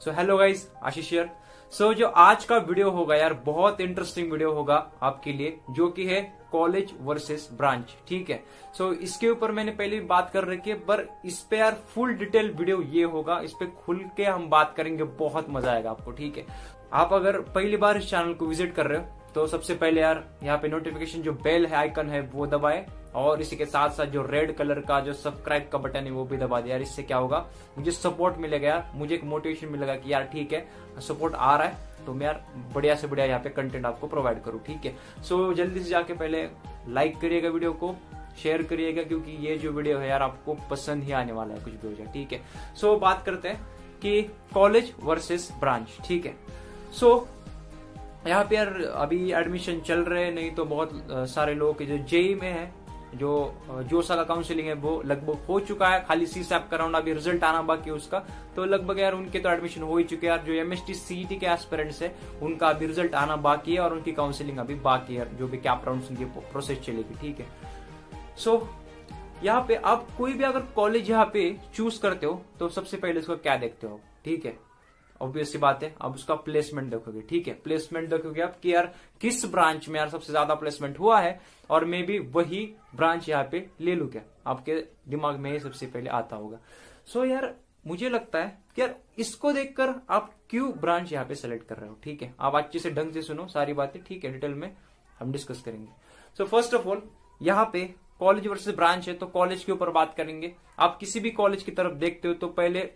So hello guys, Ashish here. So जो आज का वीडियो होगा यार, बहुत इंटरेस्टिंग वीडियो होगा आपके लिए, जो कि है कॉलेज वर्सेस ब्रांच। ठीक है। सो इसके ऊपर मैंने पहले भी बात कर रखी है, पर इस पे यार फुल डिटेल वीडियो ये होगा, इस पे खुल के हम बात करेंगे, बहुत मजा आएगा आपको। ठीक है। आप अगर पहली बार इस चैनल को विजिट कर रहे हो तो सबसे पहले यार यहाँ पे नोटिफिकेशन जो बेल है आइकन है वो दबाए, और इसी के साथ साथ जो रेड कलर का जो सब्सक्राइब का बटन है वो भी दबा दिया यार। इससे क्या होगा, मुझे सपोर्ट मिलेगा यार, मुझे एक मोटिवेशन मिलेगा कि यार ठीक है सपोर्ट आ रहा है तो मैं यार बढ़िया से बढ़िया यहाँ पे कंटेंट आपको प्रोवाइड करूँ। ठीक है। सो जल्दी से जाके पहले लाइक करिएगा, वीडियो को शेयर करिएगा, क्योंकि ये जो वीडियो है यार आपको पसंद ही आने वाला है, कुछ भी हो जाए। ठीक है। सो बात करते हैं कि कॉलेज वर्सेस ब्रांच। ठीक है। सो यहाँ पे यार अभी एडमिशन चल रहे हैं, नहीं तो बहुत सारे लोग जो जेई में है, जो जोसा का काउंसलिंग है वो लगभग हो चुका है, खाली सीसैप का राउंड अभी रिजल्ट आना बाकी है उसका, तो लगभग यार उनके तो एडमिशन हो ही चुके हैं यार। जो एमएसटी सीईटी के एस्पिरेंट्स है उनका अभी रिजल्ट आना बाकी है, और उनकी काउंसलिंग अभी बाकी है, जो भी कैप राउंड की प्रोसेस चलेगी। ठीक है। सो यहाँ पे आप कोई भी अगर कॉलेज यहाँ पे चूज करते हो तो सबसे पहले उसको क्या देखते हो। ठीक है। ऑब्वियस सी बात है, अब उसका प्लेसमेंट देखोगे। ठीक है। प्लेसमेंट देखोगे आप कि यार किस ब्रांच में यार सबसे ज्यादा प्लेसमेंट हुआ है, और मे भी वही ब्रांच यहाँ पे ले लू क्या, आपके दिमाग में सबसे पहले आता होगा। सो यार मुझे लगता है कि यार इसको देखकर आप क्यों ब्रांच यहाँ पे सेलेक्ट कर रहे हो। ठीक है। आप अच्छे से ढंग से सुनो सारी बातें। ठीक है। डिटेल में हम डिस्कस करेंगे। सो फर्स्ट ऑफ ऑल यहाँ पे कॉलेज वर्सेस ब्रांच है, तो कॉलेज के ऊपर बात करेंगे। आप किसी भी कॉलेज की तरफ देखते हो तो पहले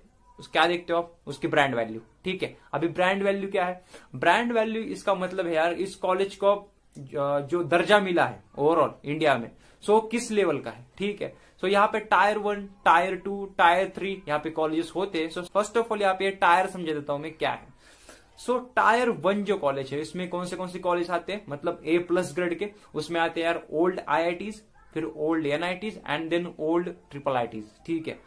क्या देखते हो आप, उसकी ब्रांड वैल्यू। ठीक है। अभी ब्रांड वैल्यू क्या है, ब्रांड वैल्यू इसका मतलब है यार इस कॉलेज को जो दर्जा मिला है ओवरऑल इंडिया में, सो किस लेवल का है। ठीक है। सो यहाँ पे टायर 1, टायर 2, टायर 3 यहाँ पे कॉलेजेस होते हैं। सो फर्स्ट ऑफ ऑल यहाँ पे टायर समझा देता हूं मैं क्या है। सो टायर 1 जो कॉलेज है, इसमें कौन से कॉलेज आते हैं, मतलब A+ ग्रेड के, उसमें आते हैं यार ओल्ड IITs, फिर old NITs and then old IIITs। ठीक है।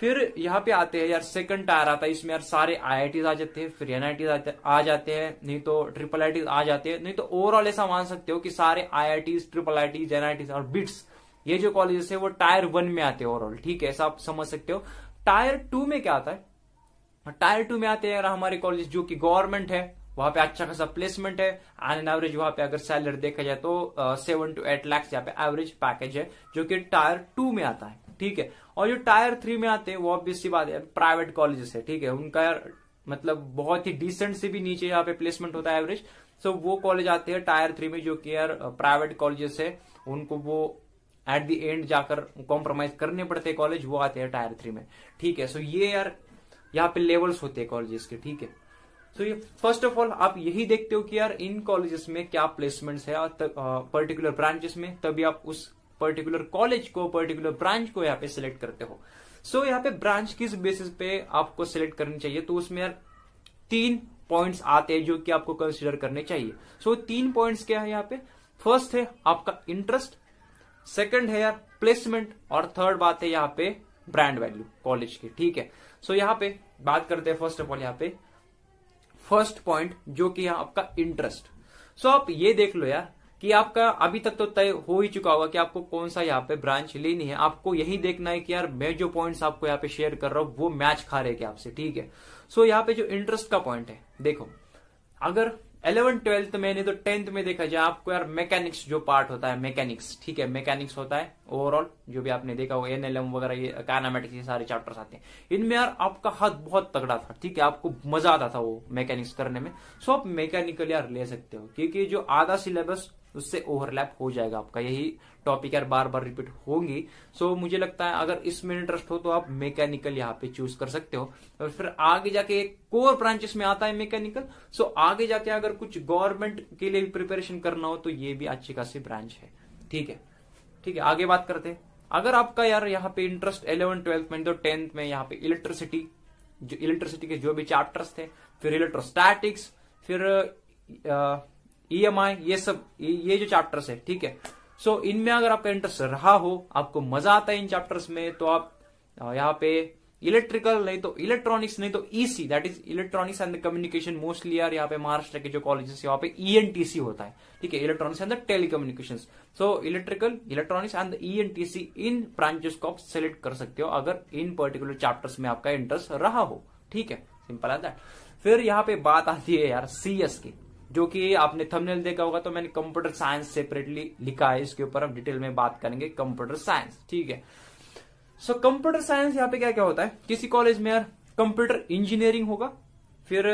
फिर यहाँ पे आते हैं यार सेकंड टायर आता है, इसमें यार सारे IITs आ जाते हैं, फिर NITs आ जाते हैं, नहीं तो IIITs आ जाते हैं, नहीं तो ओवरऑल ऐसा मान सकते हो कि सारे IITs, IIITs, NITs और बिट्स, ये जो कॉलेजेस है वो टायर 1 में आते हैं ओवरऑल। ठीक है। ऐसा आप समझ सकते हो। टायर 2 में क्या आता है, टायर 2 में आते हैं यार हमारे कॉलेज जो कि गवर्नमेंट है, वहां पे अच्छा खासा प्लेसमेंट है, एंड एवरेज वहां पे अगर सैलरी देखा जाए तो 7 to 8 लाख यहाँ पे एवरेज पैकेज है, जो कि टायर 2 में आता है। ठीक है। और जो टायर 3 में आते हैं वो ऑब्वियस सी बात है प्राइवेट कॉलेजेस है। ठीक है। उनका यार मतलब बहुत ही डिसेंट से भी नीचे यहाँ पे प्लेसमेंट होता है एवरेज। सो वो कॉलेज आते हैं टायर 3 में, जो कि यार प्राइवेट कॉलेजेस है, उनको वो एट द एंड जाकर कॉम्प्रोमाइज करने पड़ते हैं कॉलेज, वो आते हैं टायर 3 में। ठीक है। सो ये यार यहाँ पे लेवल्स होते हैं कॉलेजेस के। ठीक है। तो ये फर्स्ट ऑफ ऑल आप यही देखते हो कि यार इन कॉलेजेस में क्या प्लेसमेंट्स है, और पर्टिकुलर ब्रांचेस में, तभी आप उस पर्टिकुलर कॉलेज को, पर्टिकुलर ब्रांच को यहाँ पे सिलेक्ट करते हो। सो यहाँ पे ब्रांच किस बेसिस पे आपको सिलेक्ट करनी चाहिए, तो उसमें यार 3 पॉइंट्स आते हैं जो कि आपको कंसिडर करने चाहिए। सो 3 पॉइंट्स क्या है यहाँ पे, फर्स्ट है आपका इंटरेस्ट, सेकंड है यार प्लेसमेंट, और थर्ड बात है यहाँ पे ब्रांड वैल्यू कॉलेज की। ठीक है। सो यहाँ पे बात करते हैं फर्स्ट ऑफ ऑल यहाँ पे फर्स्ट पॉइंट, जो कि यहाँ आपका इंटरेस्ट। सो आप ये देख लो यार कि आपका अभी तक तो तय हो ही चुका होगा कि आपको कौन सा यहाँ पे ब्रांच लेनी है। आपको यही देखना है कि यार मैं जो पॉइंट्स आपको यहाँ पे शेयर कर रहा हूं वो मैच खा रहे क्या आपसे। ठीक है। सो यहाँ पे जो इंटरेस्ट का पॉइंट है, देखो अगर 11th 12th में नहीं तो 10th में देखा जाए, आपको यार मैकेनिक्स जो पार्ट होता है, मैकेनिक्स, ठीक है, मैकेनिक्स होता है ओवरऑल, जो भी आपने देखा वो NLM वगैरह, ये काइनेमेटिक्स, ये सारे चैप्टर्स आते हैं, इनमें यार आपका हाथ बहुत तगड़ा था। ठीक है। आपको मजा आता था वो मैकेनिक्स करने में। सो आप मैकेनिकल यार ले सकते हो, क्योंकि जो आधा सिलेबस उससे ओवरलैप हो जाएगा आपका, यही टॉपिक यार बार बार रिपीट होंगी। सो मुझे लगता है अगर इसमें इंटरेस्ट हो तो आप मैकेनिकल यहाँ पे चूज कर सकते हो। और फिर आगे जाके एक कोर ब्रांचेस में आता है मैकेनिकल। सो आगे जाके अगर कुछ गवर्नमेंट के लिए भी प्रिपरेशन करना हो तो ये भी अच्छी खासी ब्रांच है। ठीक है। ठीक है। आगे बात करते हैं। अगर आपका यार यहाँ पे इंटरेस्ट 11th 12th में तो 10th में यहाँ पे इलेक्ट्रिसिटी के जो भी चैप्टर्स थे, फिर इलेक्ट्रोस्टैटिक्स, फिर EMI, ये सब ये जो चैप्टर्स है। ठीक है। सो इनमें अगर आपका इंटरेस्ट रहा हो, आपको मजा आता है इन चैप्टर्स में, तो आप यहाँ पे इलेक्ट्रिकल नहीं तो इलेक्ट्रॉनिक्स नहीं तो EC, that is electronics and communication, mostly यार यहाँ पे महाराष्ट्र के जो कॉलेजेस है वहां पे ENTC होता है। ठीक है। Electronics and the telecommunications. So electrical, electronics and ENTC, in branches को आप सेलेक्ट कर सकते हो अगर इन पर्टिकुलर चैप्टर्स में आपका इंटरेस्ट रहा हो। ठीक है। Simple as that. फिर यहाँ पे बात आती है यार CS की, जो कि आपने थंबनेल देखा होगा, तो मैंने कंप्यूटर साइंस सेपरेटली लिखा है, इसके ऊपर हम डिटेल में बात करेंगे कंप्यूटर साइंस, ठीक है। सो कंप्यूटर साइंस यहाँ पे क्या क्या होता है, किसी कॉलेज में यार कंप्यूटर इंजीनियरिंग होगा, फिर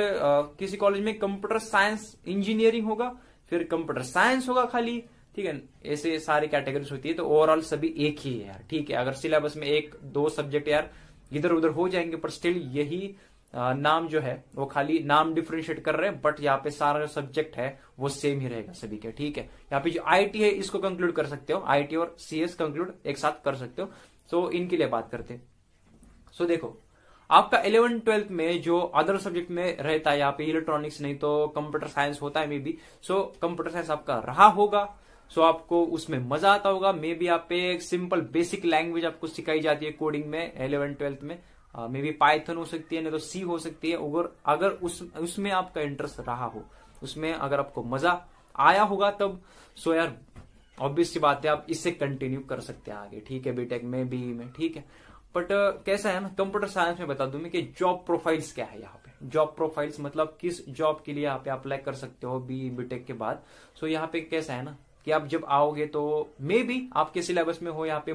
किसी कॉलेज में कंप्यूटर साइंस इंजीनियरिंग होगा, फिर कंप्यूटर साइंस होगा खाली, ठीक है। ऐसे सारी कैटेगरीज होती है, तो ओवरऑल सभी एक ही है यार, ठीक है। अगर सिलेबस में एक दो सब्जेक्ट यार इधर उधर हो जाएंगे, पर स्टिल यही नाम जो है वो खाली नाम डिफरेंशिएट कर रहे हैं, बट यहाँ पे सारा जो सब्जेक्ट है वो सेम ही रहेगा सभी के, ठीक है। यहाँ पे जो IT है इसको कंक्लूड कर सकते हो, IT और CS कंक्लूड एक साथ कर सकते हो। सो इनके लिए बात करते हैं। सो देखो, आपका 11th-12th में जो अदर सब्जेक्ट में रहता है, यहाँ पे इलेक्ट्रॉनिक्स नहीं तो कंप्यूटर साइंस होता है may be. So computer science आपका रहा होगा, सो आपको उसमें मजा आता होगा। मे बी आप पे एक सिंपल बेसिक लैंग्वेज आपको सिखाई जाती है कोडिंग में 11th-12th में, मे बी पाइथन हो सकती है, नहीं तो C हो सकती है। अगर उसमें आपका इंटरेस्ट रहा हो, उसमें अगर आपको मजा आया होगा तब, सो यार ऑब्वियस सी बात है आप इससे कंटिन्यू कर सकते हैं आगे, ठीक है, बीटेक में, BE में, ठीक है। बट कैसा है ना, कंप्यूटर साइंस में बता दूं मैं कि जॉब प्रोफाइल्स क्या है यहाँ पे। जॉब प्रोफाइल्स मतलब किस जॉब के लिए यहाँ पे अप्लाई कर सकते हो BE बीटेक के बाद। सो यहाँ पे कैसा है ना कि आप जब आओगे तो मे बी आपके सिलेबस में हो यहाँ पे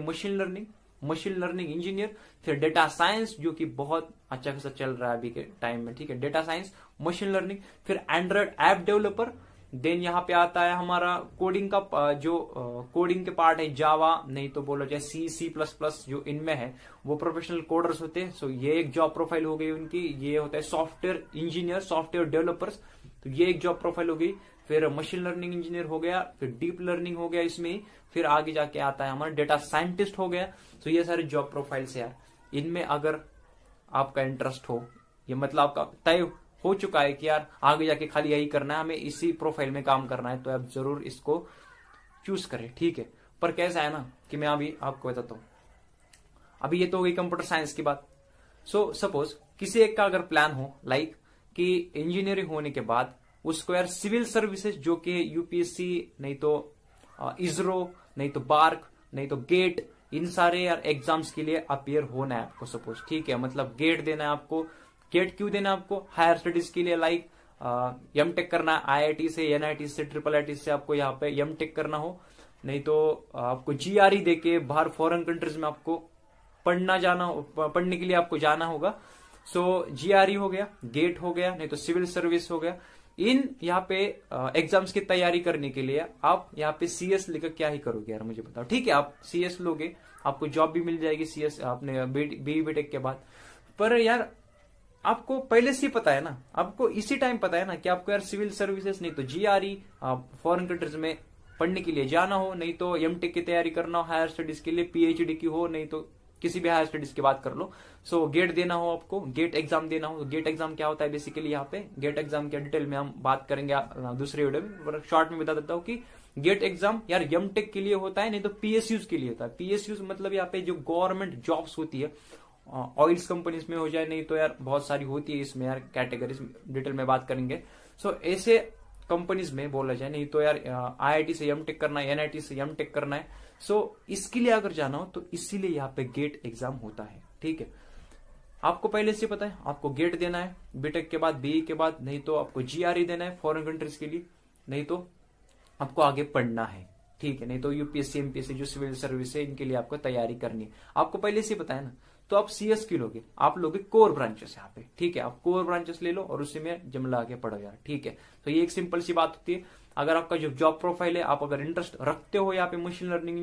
मशीन लर्निंग इंजीनियर, फिर डेटा साइंस जो कि बहुत अच्छा खासा चल रहा है अभी के टाइम में, ठीक है। डेटा साइंस, मशीन लर्निंग, फिर एंड्रॉइड ऐप डेवलपर, देन यहाँ पे आता है हमारा कोडिंग का जो कोडिंग के पार्ट है, जावा नहीं तो बोलो चाहे C++ जो इनमें है वो प्रोफेशनल कोडर्स होते हैं। सो ये एक जॉब प्रोफाइल हो गई उनकी। ये होता है सॉफ्टवेयर इंजीनियर, सॉफ्टवेयर डेवलपर्स, तो ये एक जॉब प्रोफाइल हो गई। फिर मशीन लर्निंग इंजीनियर हो गया, फिर डीप लर्निंग हो गया इसमें ही, फिर आगे जाके आता है हमारा डेटा साइंटिस्ट हो गया। तो ये सारे जॉब प्रोफाइल्स है यार, इनमें अगर आपका इंटरेस्ट हो, ये मतलब आपका तय हो चुका है कि यार आगे जाके खाली यही करना है, हमें इसी प्रोफाइल में काम करना है, तो आप जरूर इसको चूज करें, ठीक है। पर कैसा है ना कि मैं अभी आपको बताता हूं, अभी ये तो हो गई कंप्यूटर साइंस की बात। सो सपोज किसी एक का अगर प्लान हो लाइक कि इंजीनियरिंग होने के बाद उसको यार सिविल सर्विसेज जो कि UPSC नहीं तो ISRO नहीं तो बार्क नहीं तो गेट, इन सारे यार एग्जाम्स के लिए अपियर होना है आपको सपोज, ठीक है। मतलब गेट देना है आपको। गेट क्यों देना है आपको? हायर स्टडीज के लिए, लाइक M.Tech करना है IIT से, NIT से, IIIT से आपको यहाँ पे M.Tech करना हो, नहीं तो आपको GRE देके बाहर फॉरेन कंट्रीज में आपको पढ़ने के लिए आपको जाना होगा। सो GRE हो गया, गेट हो गया, नहीं तो सिविल सर्विस हो गया। इन यहाँ पे एग्जाम्स की तैयारी करने के लिए आप यहाँ पे CS लेकर क्या ही करोगे यार, मुझे बताओ, ठीक है। आप CS लोगे, आपको जॉब भी मिल जाएगी CS आपने BE BTech के बाद। पर यार आपको पहले से ही पता है ना, आपको इसी टाइम पता है ना कि आपको यार सिविल सर्विसेज नहीं तो GRE फॉरेन कंट्रीज में पढ़ने के लिए जाना हो, नहीं तो M.Tech की तैयारी करना हो, हायर स्टडीज के लिए PhD की हो, नहीं तो किसी भी हायर स्टडीज की बात कर लो। सो गेट देना हो आपको, गेट एग्जाम देना हो। गेट एग्जाम क्या होता है बेसिकली, यहाँ पे गेट एग्जाम के डिटेल में हम बात करेंगे दूसरे वीडियो में, शॉर्ट में बता देता हूँ कि गेट एग्जाम यार M.Tech के लिए होता है, नहीं तो PSUs के लिए होता है। PSUs मतलब यहाँ पे जो गवर्नमेंट जॉब्स होती है, ऑयल्स कंपनीज में हो जाए, नहीं तो यार बहुत सारी होती है इसमें यार कैटेगरीज, डिटेल में बात करेंगे। सो ऐसे कंपनीज में बोला जाए, नहीं तो यार IIT से M.Tech करना है, NIT से M.Tech करना है। सो इसके लिए अगर जाना हो तो इसीलिए यहाँ पे गेट एग्जाम होता है, ठीक है। आपको पहले से पता है आपको गेट देना है बीटेक के बाद, BE के बाद, नहीं तो आपको GRE देना है फॉरेन कंट्रीज के लिए, नहीं तो आपको आगे पढ़ना है, ठीक है। नहीं तो UPSC MPSC जो सिविल सर्विस है इनके लिए आपको तैयारी करनी है, आपको पहले से पता है ना। तो आप CS की लोगे, आप लोगे कोर ब्रांचेस यहाँ पे, ठीक है। आप कोर ब्रांचेस ले लो और उसी में जमला के पढ़ो यार, ठीक है। तो ये एक सिंपल सी बात होती है। अगर आपका जो जॉब प्रोफाइल है, आप अगर इंटरेस्ट रखते हो यहाँ पे मशीन लर्निंग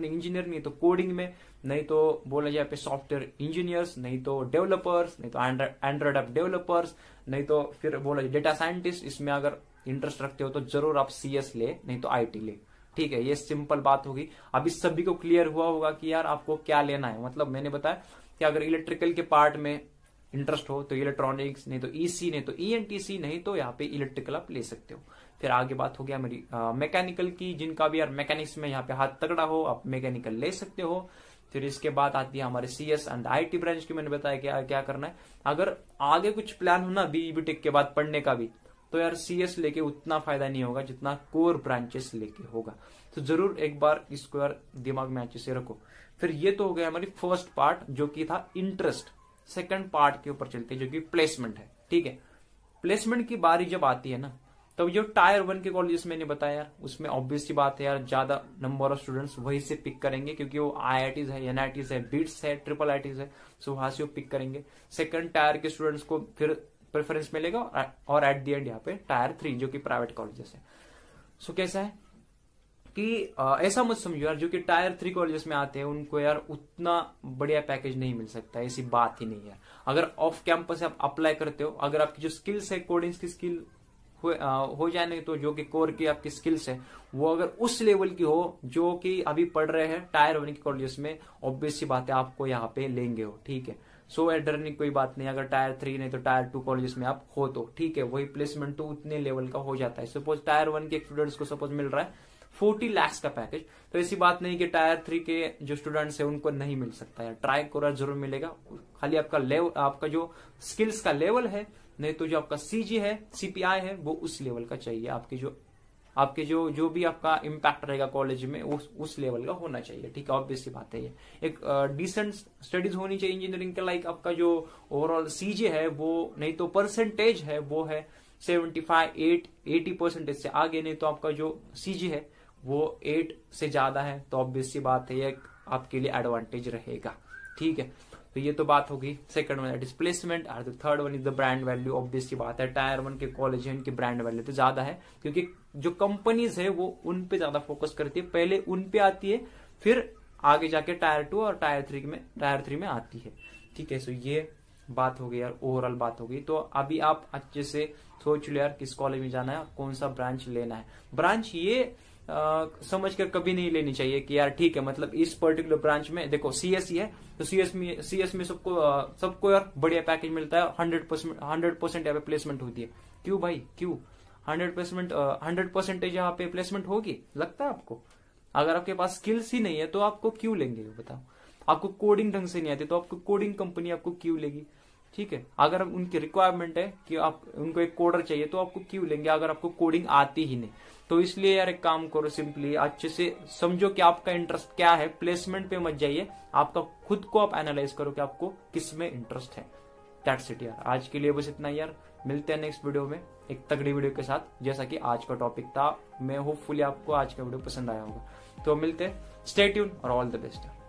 इंजीनियर, नहीं तो कोडिंग में, नहीं तो बोला जाए पे सॉफ्टवेयर इंजीनियर्स, नहीं तो डेवलपर्स, नहीं तो एंड्रॉइड ऐप डेवलपर्स, नहीं तो फिर बोला जाए डेटा साइंटिस्ट, इसमें अगर इंटरेस्ट रखते हो तो जरूर आप CS ले, नहीं तो IT ले, ठीक है। ये सिंपल बात होगी। अब इस सभी को क्लियर हुआ होगा कि यार आपको क्या लेना है। मतलब मैंने बताया कि अगर इलेक्ट्रिकल के पार्ट में इंटरेस्ट हो तो इलेक्ट्रॉनिक्स, नहीं तो EC, नहीं तो ENTC, नहीं तो यहाँ पे इलेक्ट्रिकल आप ले सकते हो। फिर आगे बात हो गया मेरी मैकेनिकल की, जिनका भी यार मैकेनिक्स में यहाँ पे हाथ तगड़ा हो आप मैकेनिकल ले सकते हो। फिर इसके बाद आती है हमारे CS एंड IT ब्रांच की, मैंने बताया क्या क्या करना है। अगर आगे कुछ प्लान हो ना BE BTech के बाद पढ़ने का भी, तो यार CS लेके उतना फायदा नहीं होगा जितना कोर ब्रांचेस लेके होगा। तो जरूर एक बार इसको यार दिमाग में अच्छे से रखो। फिर ये तो हो गया हमारी फर्स्ट पार्ट जो कि था इंटरेस्ट, सेकंड पार्ट के ऊपर चलते हैं जो कि प्लेसमेंट है। ठीक है, प्लेसमेंट की बारी जब आती है ना, तब जो टायर 1 के कॉलेजेस मैंने बताया यार, उसमें ऑब्वियस सी बात है यार, ज्यादा नंबर ऑफ स्टूडेंट्स वहीं से पिक करेंगे, क्योंकि वो IITs है, NITs है, बिट्स है, IIITs है, सो वहां से वो पिक करेंगे। सेकंड टायर के स्टूडेंट्स को फिर प्रेफरेंस मिलेगा, और एट द एंड यहाँ पे टायर 3 जो कि प्राइवेट कॉलेजेस है। सो कैसा है कि ऐसा मत समझो यार, जो कि टायर 3 कॉलेजेस में आते हैं उनको यार उतना बढ़िया पैकेज नहीं मिल सकता, ऐसी बात ही नहीं है। अगर ऑफ कैंपस आप अप्लाई करते हो, अगर आपकी जो स्किल्स है, कोडिंग की स्किल हो जाए, नहीं तो जो कि कोर की आपकी स्किल्स है वो अगर उस लेवल की हो जो कि अभी पढ़ रहे हैं टायर 1 के कॉलेजेस में, ऑब्वियस सी बात है आपको यहाँ पे लेंगे हो। ठीक है, सो डरने की कोई बात नहीं। अगर टायर 3 नहीं तो टायर 2 कॉलेजेस में आप हो तो ठीक है, वही प्लेसमेंट तो उतने लेवल का हो जाता है। सपोज टायर 1 के स्टूडेंट्स को सपोज मिल रहा है 40 लाख का पैकेज, तो ऐसी बात नहीं कि टायर 3 के जो स्टूडेंट्स है उनको नहीं मिल सकता है। ट्राई करो, जरूर मिलेगा। खाली आपका लेवल, आपका जो स्किल्स का लेवल है, नहीं तो जो आपका CG है, CPI है, वो उस लेवल का चाहिए। आपके जो भी आपका इम्पैक्ट रहेगा कॉलेज में उस लेवल का होना चाहिए। ठीक है, ऑब्वियसली बात है ये। एक डिसेंट स्टडीज होनी चाहिए इंजीनियरिंग के, लाइक आपका जो ओवरऑल CG है वो, नहीं तो परसेंटेज है वो है 75, 80% से आगे, नहीं तो आपका जो CG है वो 8 से ज्यादा है, तो ऑब्वियसली बात है ये आपके लिए एडवांटेज रहेगा। ठीक है, तो ये तो बात होगी सेकंड वन डिस्प्लेसमेंट। और third one is the brand value. Obviously बात है, टायर 1 के कॉलेज है, इनकी ब्रांड वैल्यू तो ज्यादा है, क्योंकि जो कंपनीज है वो उन पे ज्यादा फोकस करती है, पहले उन पे आती है, फिर आगे जाके टायर 2 और टायर 3 में आती है। ठीक है, सो ये बात हो गई यार, ओवरऑल बात हो गई। तो अभी आप अच्छे से सोच लो यार किस कॉलेज में जाना है, कौन सा ब्रांच लेना है। ब्रांच ये समझ कर कभी नहीं लेनी चाहिए कि यार ठीक है, मतलब इस पर्टिकुलर ब्रांच में देखो CSE है तो CS में सबको यार बढ़िया पैकेज मिलता है, 100% यहाँ पे प्लेसमेंट होती है। क्यों भाई, क्यों 100% यहाँ पे प्लेसमेंट होगी, लगता है आपको? अगर आपके पास स्किल्स ही नहीं है तो आपको क्यों लेंगे, बताओ? आपको कोडिंग ढंग से नहीं आती तो आपको कोडिंग कंपनी आपको क्यों लेगी? ठीक है, अगर उनकी रिक्वायरमेंट है कि आप उनको एक कोडर चाहिए तो आपको क्यों लेंगे अगर आपको कोडिंग आती ही नहीं? तो इसलिए यार एक काम करो, सिंपली अच्छे से समझो कि आपका इंटरेस्ट क्या है, प्लेसमेंट पे मत जाइए, आपका खुद को आप एनालाइज करो कि आपको किस में इंटरेस्ट है। दैट्स इट यार, आज के लिए बस इतना ही यार। मिलते हैं नेक्स्ट वीडियो में एक तगड़ी वीडियो के साथ, जैसा कि आज का टॉपिक था। मैं होपफुली आपको आज का वीडियो पसंद आया होगा। तो मिलते हैं, स्टे ट्यून और ऑल द बेस्ट।